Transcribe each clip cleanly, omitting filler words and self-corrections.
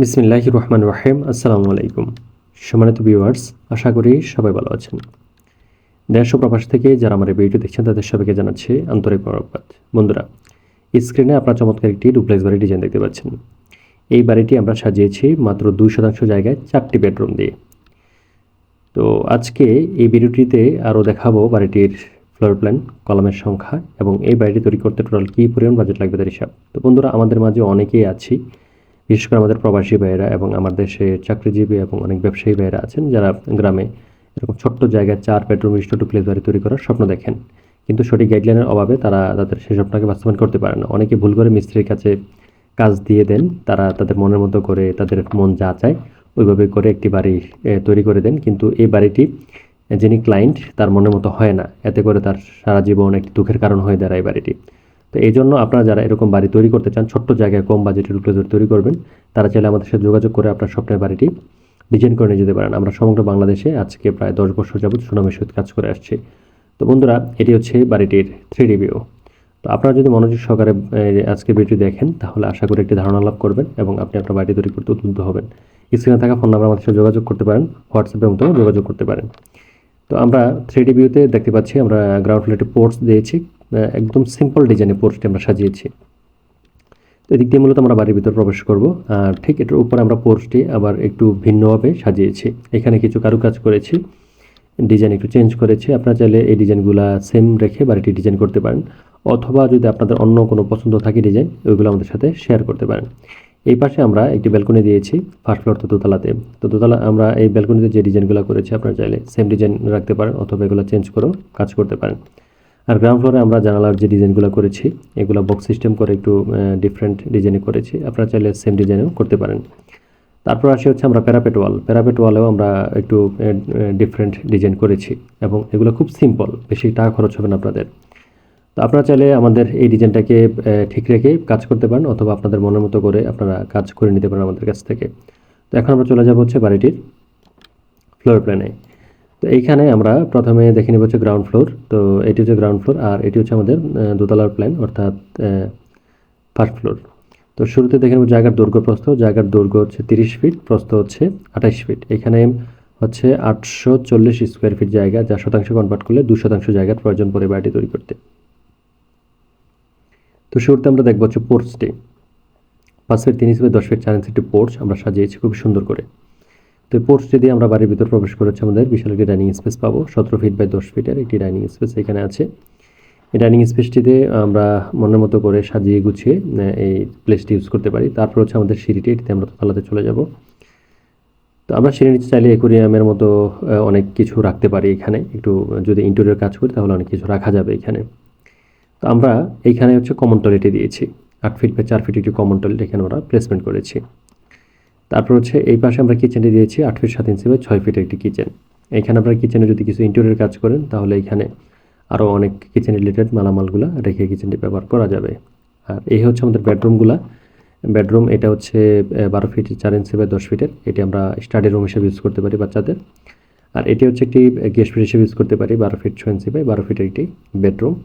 বিসমিল্লাহির রহমানির রহিম। আসসালামু আলাইকুম। সম্মানিত ভিউয়ার্স, আশা করি সবাই ভালো আছেন। দেশ ও প্রবাস থেকে যারা আমার এই ভিডিও দেখছেন তাদের সবাইকে জানাচ্ছি আন্তরিক মোবারকবাদ। বন্ধুরা, স্ক্রিনে আপনারা চমৎকার একটি ডুপ্লেক্স বাড়ির ডিজাইন দেখতে পাচ্ছেন। এই বাড়িটি আমরা সাজিয়েছি মাত্র 2% জায়গায় 4টি বেডরুম দিয়ে। তো আজকে এই ভিডিওটিতে আরও দেখাবো বাড়িটির ফ্লোর প্ল্যান, কলামের সংখ্যা এবং এই বাড়িটি তৈরি করতে টোটাল কী পরিমাণ বাজেট লাগবে তার হিসাব। তো বন্ধুরা, আমাদের মাঝে অনেকেই আছি, বিশেষ করে আমাদের প্রবাসী ভাইয়েরা এবং আমার দেশে চাকরিজীবী এবং অনেক ব্যবসায়ী ভাইয়েরা আছেন যারা গ্রামে এরকম ছোট্ট জায়গায় 4 বেডরুম বিশিষ্ট ডুপ্লেক্স বাড়ি তৈরি করার স্বপ্ন দেখেন, কিন্তু সঠিক গাইডলাইনের অভাবে তারা তাদের সেই স্বপ্নকে বাস্তবায়ন করতে পারে না। অনেকে ভুল করে মিস্ত্রির কাছে কাজ দিয়ে দেন, তারা তাদের মনের মতো করে তাদের মন যা চায় ওইভাবে করে একটি বাড়ি তৈরি করে দেন, কিন্তু এই বাড়িটি যিনি ক্লায়েন্ট তার মনের মতো হয় না, এতে করে তার সারা জীবন একটি দুঃখের কারণ হয়ে দাঁড়ায় এই বাড়িটি। তো এই জন্য আপনারা যারা এরকম বাড়ি তৈরি করতে চান, ছোট্ট জায়গায় কম বাজেটের ডুপ্লেক্স বাড়ি তৈরি করবেন, তারা চাইলে আমাদের সাথে যোগাযোগ করে আপনার স্বপ্নের বাড়িটি ডিজাইন করে নিয়ে যেতে পারেন। আমরা সমগ্র বাংলাদেশে আজকে প্রায় 10 বছর যাবত সুনামের সহিত কাজ করে আসছি। তো বন্ধুরা, এটি হচ্ছে বাড়িটির 3D ভিউ। তো আপনারা যদি মনোযোগ সহকারে আজকে ভিডিওটি দেখেন তাহলে আশা করি একটি ধারণা লাভ করবেন এবং আপনি আপনার বাড়ি তৈরি করতে উদ্বুদ্ধ হবেন। স্ক্রিনে থাকা ফোন নাম্বার আমাদের সাথে যোগাযোগ করতে পারেন, হোয়াটসঅ্যাপের মতো যোগাযোগ করতে পারেন। তো আমরা 3D ভিউতে দেখতে পাচ্ছি আমরা গ্রাউন্ড ফ্লোরে একটি পোর্চ দিয়েছি, একদম সিম্পল ডিজাইনে পোর্চটি আমরা সাজিয়েছি। তো এদিক দিয়ে মূলত আমরা বাড়ির ভিতর প্রবেশ করব, আর ঠিক এটার উপরে আমরা পোর্চটি আবার একটু ভিন্নভাবে সাজিয়েছি। এখানে কিছু কারুকাজ করেছি, ডিজাইন একটু চেঞ্জ করেছি। আপনারা চাইলে এই ডিজাইনগুলো সেম রেখে বাড়িটি ডিজাইন করতে পারেন, অথবা যদি আপনাদের অন্য কোনো পছন্দ থাকে ডিজাইন, ওইগুলো আমাদের সাথে শেয়ার করতে পারেন। এই পাশে আমরা একটি ব্যালকনি দিয়েছি ফার্স্ট ফ্লোর, তো দোতলাতে। তো দোতলা আমরা এই ব্যালকনিতে যে ডিজাইনগুলো করেছি আপনারা চাইলে সেম ডিজাইন রাখতে পারেন, অথবা এগুলো চেঞ্জ করেও কাজ করতে পারেন। আর গ্রাউন্ড ফ্লোরে আমরা জানালার যে ডিজাইনগুলো করেছি এগুলো বক্স সিস্টেম করে একটু ডিফারেন্ট ডিজাইনে করেছি, আপনারা চাইলে সেম ডিজাইনেও করতে পারেন। তারপর আসি হচ্ছে আমরা প্যারাপেট ওয়ালেও আমরা একটু ডিফারেন্ট ডিজাইন করেছি এবং এগুলো খুব সিম্পল, বেশি টাকা খরচ হবে না আপনাদের। তো আপনারা চাইলে আমাদের এই ডিজাইনটাকে ঠিক রেখে কাজ করতে পারেন, অথবা আপনাদের মনের মতো করে আপনারা কাজ করে নিতে পারেন আমাদের কাছ থেকে। তো এখন আমরা চলে যাব হচ্ছে বাড়িটির ফ্লোর প্ল্যানে। তো এইখানে আমরা প্রথমে দেখে নেব হচ্ছে গ্রাউন্ড ফ্লোর। তো এটি হচ্ছে গ্রাউন্ড ফ্লোর, আর এটি হচ্ছে আমাদের দোতলার প্ল্যান, অর্থাৎ ফার্স্ট ফ্লোর। তো শুরুতে দেখে নেব জায়গার দৈর্ঘ্য প্রস্থ। জায়গার দৈর্ঘ্য হচ্ছে 30 ফিট, প্রস্থ হচ্ছে 28 ফিট। এখানে হচ্ছে 840 স্কোয়ার ফিট জায়গা, যা শতাংশ কনভার্ট করলে 2% জায়গার প্রয়োজন পড়ে বাড়িটি তৈরি করতে। তো শুরুতে আমরা দেখব হচ্ছে পোর্চটি। 5 ফিট 3 ইঞ্চি বাই 10 ফিট 4 ইঞ্চি একটি পোর্চ আমরা সাজিয়েছি খুব সুন্দর করে। তো এই পোর্চটি দিয়ে আমরা বাড়ির ভিতর প্রবেশ করে হচ্ছে আমাদের বিশাল একটি ডাইনিং স্পেস পাবো। 17 ফিট বাই 10 ফিটের একটি ডাইনিং স্পেস এখানে আছে। এই ডাইনিং স্পেসটিতে আমরা মনের মতো করে সাজিয়ে গুছিয়ে এই প্লেসটি ইউজ করতে পারি। তারপর হচ্ছে আমাদের সিঁড়িটি, এটিতে আমরা তলাতে চলে যাব। তো আমরা সিঁড়ির নিচে চাইলে অ্যাকুরিয়ামের মতো অনেক কিছু রাখতে পারি। এখানে একটু যদি ইন্টেরিয়র কাজ করি তাহলে অনেক কিছু রাখা যাবে এখানে। তো আমরা এইখানে হচ্ছে কমন টয়লেটে দিয়েছি 8 ফিট বাই 4 ফিট একটি কমন টয়লেট এখানে আমরা প্লেসমেন্ট করেছি। তারপর হচ্ছে এই পাশে আমরা কিচেনটি দিয়েছি 8 ফিট 7 ইঞ্চি বাই 6 ফিটের একটি কিচেন। এখানে আপনারা কিচেনে যদি কিছু ইন্টেরিয়র কাজ করেন তাহলে এখানে আরও অনেক কিচেন রিলেটেড মালামালগুলো রেখে কিচেনটি ব্যবহার করা যাবে। আর এই হচ্ছে আমাদের বেডরুম। এটা হচ্ছে 12 ফিট 4 ইঞ্চি বাই 10 ফিটের। এটি আমরা স্টাডি রুম হিসেবে ইউজ করতে পারি বাচ্চাদের। আর এটি হচ্ছে একটি গেস্ট বেড হিসেবে ইউজ করতে পারি 12 ফিট 6 ইঞ্চি বাই 12 ফিটের একটি বেডরুম।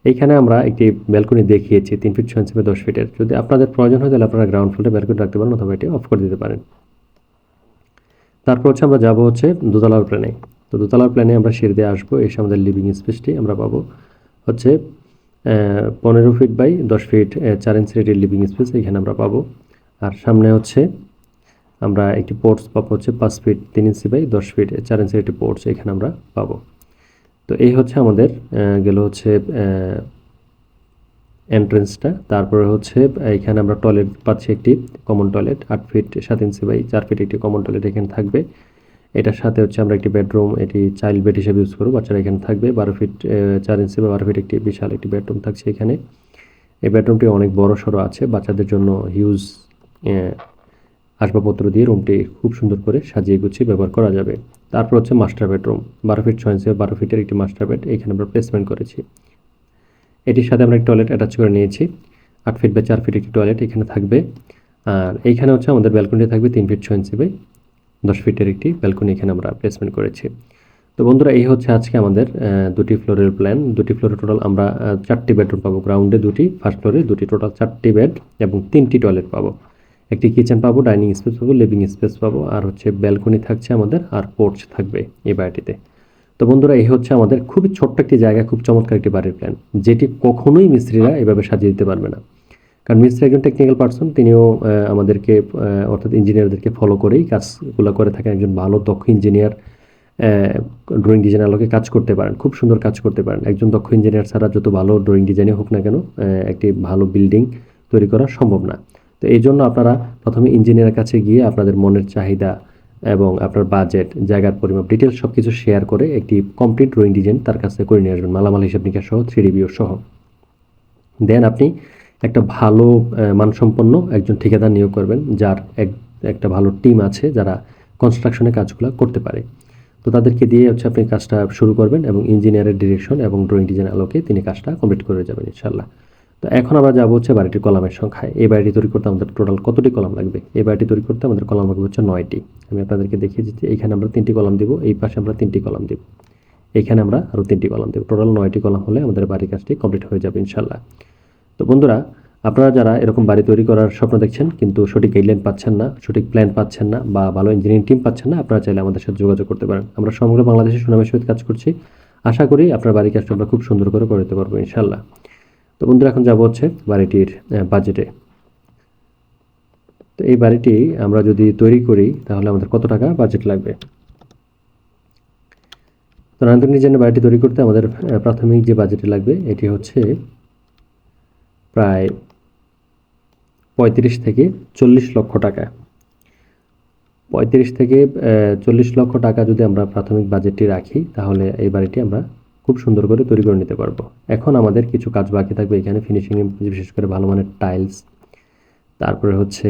এইখানে আমরা একটি ব্যালকনি দেখিয়েছি 3 ফিট 6 ইঞ্চি বাই 10 ফিটের। যদি আপনাদের প্রয়োজন হয় তাহলে আপনারা গ্রাউন্ড ফ্লোরে ব্যালকনি রাখতে পারেন, অথবা এটি অফ করে দিতে পারেন। তারপর হচ্ছে আমরা যাব হচ্ছে দোতলার প্ল্যানে। তো দোতলার প্ল্যানে আমরা সিঁড়ি দিয়ে আসবো, এসে আমাদের লিভিং স্পেসটি আমরা পাবো হচ্ছে 15 ফিট বাই 10 ফিট 4 ইঞ্চির একটি লিভিং স্পেস এখানে আমরা পাবো। আর সামনে হচ্ছে আমরা একটি পোর্টস পাবো হচ্ছে 5 ফিট 3 ইঞ্চি বাই 10 ফিট 4 ইঞ্চির একটি পোর্টস এখানে আমরা পাবো। তো এই হচ্ছে আমাদের গেল হচ্ছে এন্ট্রেন্সটা। তারপরে হচ্ছে এখানে আমরা টয়লেট পাচ্ছি একটি common toilet 8 feet 7 inch by 4 feet একটি কমন টয়লেট এখানে থাকবে। এটার সাথে হচ্ছে আমরা একটি বেডরুম, এটি চাইল্ড বেড হিসেবে ইউজ করবো, বাচ্চারা এখানে থাকবে। 12 ফিট 4 ইঞ্চি বা 12 ফিট একটি বিশাল একটি বেডরুম থাকছে এখানে। এই বেডরুমটি অনেক বড় সড়ো আছে, বাচ্চাদের জন্য হিউজ আসবাবপত্র দিয়ে রুমটি খুব সুন্দর করে সাজিয়ে গুছিয়ে ব্যবহার করা যাবে। তারপর হচ্ছে মাস্টার বেডরুম 12 ফিট 6 ইঞ্চি বা 12 ফিটের একটি মাস্টার বেড এখানে আমরা প্লেসমেন্ট করেছি। এটির সাথে আমরা একটি টয়লেট অ্যাটাচ করে নিয়েছি 8 ফিট বাই 4 ফিট একটি টয়লেট এখানে থাকবে। আর এইখানে হচ্ছে আমাদের ব্যালকনিটি থাকবে 3 ফিট 6 ইঞ্চি বাই 10 ফিটের একটি ব্যালকনি এখানে আমরা প্লেসমেন্ট করেছি। তো বন্ধুরা, এই হচ্ছে আজকে আমাদের দুটি ফ্লোরের প্ল্যান। দুটি ফ্লোরে টোটাল আমরা 4টি বেডরুম পাবো, গ্রাউন্ডে 2টি, ফার্স্ট ফ্লোরে 2টি, টোটাল 4টি বেড এবং 3টি টয়লেট পাবো। একটি কিচেন পাবো, ডাইনিং স্পেস পাবো, লিভিং স্পেস পাবো, আর হচ্ছে ব্যালকনি থাকছে আমাদের, আর পোর্চ থাকবে এই বাড়িটিতে। তো বন্ধুরা, এই হচ্ছে আমাদের খুবই ছোট্ট একটি জায়গা, খুব চমৎকার একটি বাড়ির প্ল্যান, যেটি কখনোই মিস্ত্রিরা এভাবে সাজিয়ে দিতে পারবে না। কারণ মিস্ত্রি একজন টেকনিক্যাল পার্সন, তিনিও আমাদেরকে অর্থাৎ ইঞ্জিনিয়ারদেরকে ফলো করেই কাজগুলো করে থাকেন। একজন ভালো দক্ষ ইঞ্জিনিয়ার ড্রয়িং ডিজাইন আলোকে কাজ করতে পারেন, খুব সুন্দর কাজ করতে পারেন। একজন দক্ষ ইঞ্জিনিয়ার ছাড়া যত ভালো ড্রয়িং ডিজাইনে হোক না কেন, একটি ভালো বিল্ডিং তৈরি করা সম্ভব না। তো এই জন্য আপনারা প্রথমে ইঞ্জিনিয়ারের কাছে গিয়ে আপনাদের মনের চাহিদা এবং আপনার বাজেট, জায়গার পরিমাপ, ডিটেলস সব কিছু শেয়ার করে একটি কমপ্লিট ড্রয়িং ডিজাইন তার কাছ থেকে করে নিয়ে আসবেন, মালামাল হিসাব নিকাশ সহ, 3D ভিউ সহ। দেন আপনি একটা ভালো মানসম্পন্ন একজন ঠিকাদার নিয়োগ করবেন, যার একটা ভালো টিম আছে যারা কনস্ট্রাকশনের কাজগুলো করতে পারে। তো তাদেরকে দিয়ে হচ্ছে আপনি কাজটা শুরু করবেন এবং ইঞ্জিনিয়ারের ডিরেকশন এবং ড্রয়িং ডিজাইন আলোকে তিনি কাজটা কমপ্লিট করে যাবেন ইনশাল্লাহ। তো এখন আমরা যাবো হচ্ছে বাড়িটির কলামের সংখ্যায়। এই বাড়িটি তৈরি করতে আমাদের টোটাল কতটি কলাম লাগবে? এই বাড়িটি তৈরি করতে আমাদের কলাম লাগবে হচ্ছে 9টি। আমি আপনাদেরকে দেখিয়ে দিচ্ছি। এইখানে আমরা 3টি কলাম দিব, এই পাশে আমরা 3টি কলাম দিব, এখানে আমরা আরও 3টি কলাম দেব। টোটাল 9টি কলাম হলে আমাদের বাড়ির কাজটি কমপ্লিট হয়ে যাবে ইনশাল্লাহ। তো বন্ধুরা, আপনারা যারা এরকম বাড়ি তৈরি করার স্বপ্ন দেখছেন কিন্তু সঠিক গাইডলাইন পাচ্ছেন না, সঠিক প্ল্যান পাচ্ছেন না, বা ভালো ইঞ্জিনিয়ারিং টিম পাচ্ছেন না, আপনারা চাইলে আমাদের সাথে যোগাযোগ করতে পারেন। আমরা সমগ্র বাংলাদেশে সুনামের সহিত কাজ করছি। আশা করি আপনার বাড়ির কাজটা আমরা খুব সুন্দর করে দিতে পারবো ইনশাল্লাহ। তো বন্ধুরা, এখন যাবো হচ্ছে বাড়িটির বাজেটে। তো এই বাড়িটি আমরা যদি তৈরি করি তাহলে আমাদের কত টাকা বাজেট লাগবে? তো নান্দনিক ডিজাইনের বাড়িটি তৈরি করতে আমাদের প্রাথমিক যে বাজেটে লাগবে এটি হচ্ছে প্রায় 35 থেকে 40 লক্ষ টাকা। 35 থেকে 40 লক্ষ টাকা যদি আমরা প্রাথমিক বাজেটটি রাখি তাহলে এই বাড়িটি আমরা খুব সুন্দর করে তৈরি করে নিতে পারবো। এখন আমাদের কিছু কাজ বাকি থাকবে এখানে, ফিনিশিংয়ে বিশেষ করে ভালো মানের টাইলস, তারপরে হচ্ছে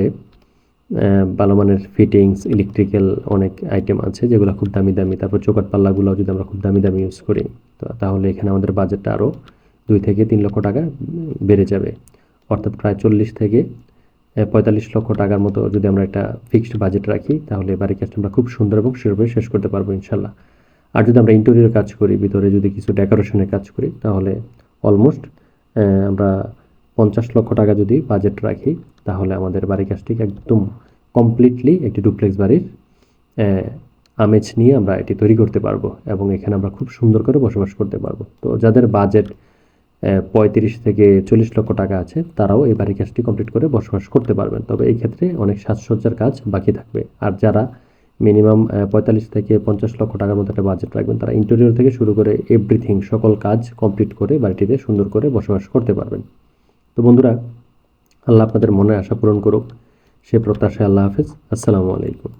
ভালো মানের ফিটিংস, ইলেকট্রিক্যাল অনেক আইটেম আছে যেগুলো খুব দামি দামি। তারপর চৌকাঠ পাল্লাগুলো যদি আমরা খুব দামি দামি ইউজ করি তাহলে এখানে আমাদের বাজেটটা আরও 2 থেকে 3 লক্ষ টাকা বেড়ে যাবে। অর্থাৎ প্রায় 40 থেকে 45 লক্ষ টাকার মতো যদি আমরা একটা ফিক্সড বাজেট রাখি তাহলে বাড়ির কাজটা আমরা খুব সুন্দর এবং সুন্দরভাবে শেষ করতে পারবো ইনশাল্লাহ। আর যদি আমরা ইন্টেরিয়র কাজ করি, ভিতরে যদি কিছু ডেকোরেশনের কাজ করি তাহলে অলমোস্ট আমরা 50 লক্ষ টাকা যদি বাজেট রাখি তাহলে আমাদের বাড়ির কাজটি একদম কমপ্লিটলি একটি ডুপ্লেক্স বাড়ির আমেজ নিয়ে আমরা এটি তৈরি করতে পারবো এবং এখানে আমরা খুব সুন্দর করে বসবাস করতে পারবো। তো যাদের বাজেট 35 থেকে 40 লক্ষ টাকা আছে তারাও এই বাড়ির কাজটি কমপ্লিট করে বসবাস করতে পারবেন। তবে এই ক্ষেত্রে অনেক সাজসজ্জার কাজ বাকি থাকবে। আর যারা মিনিমাম 45 থেকে 50 লক্ষ টাকার মতো একটা বাজেট রাখবেন তারা ইন্টেরিয়র থেকে শুরু করে এভরিথিং সকল কাজ কমপ্লিট করে বাড়িটিতে সুন্দর করে বসবাস করতে পারবেন। তো বন্ধুরা, আল্লাহ আপনাদের মনের আশা পূরণ করুক, সে প্রত্যাশায়। আল্লাহ হাফেজ। আসসালামু আলাইকুম।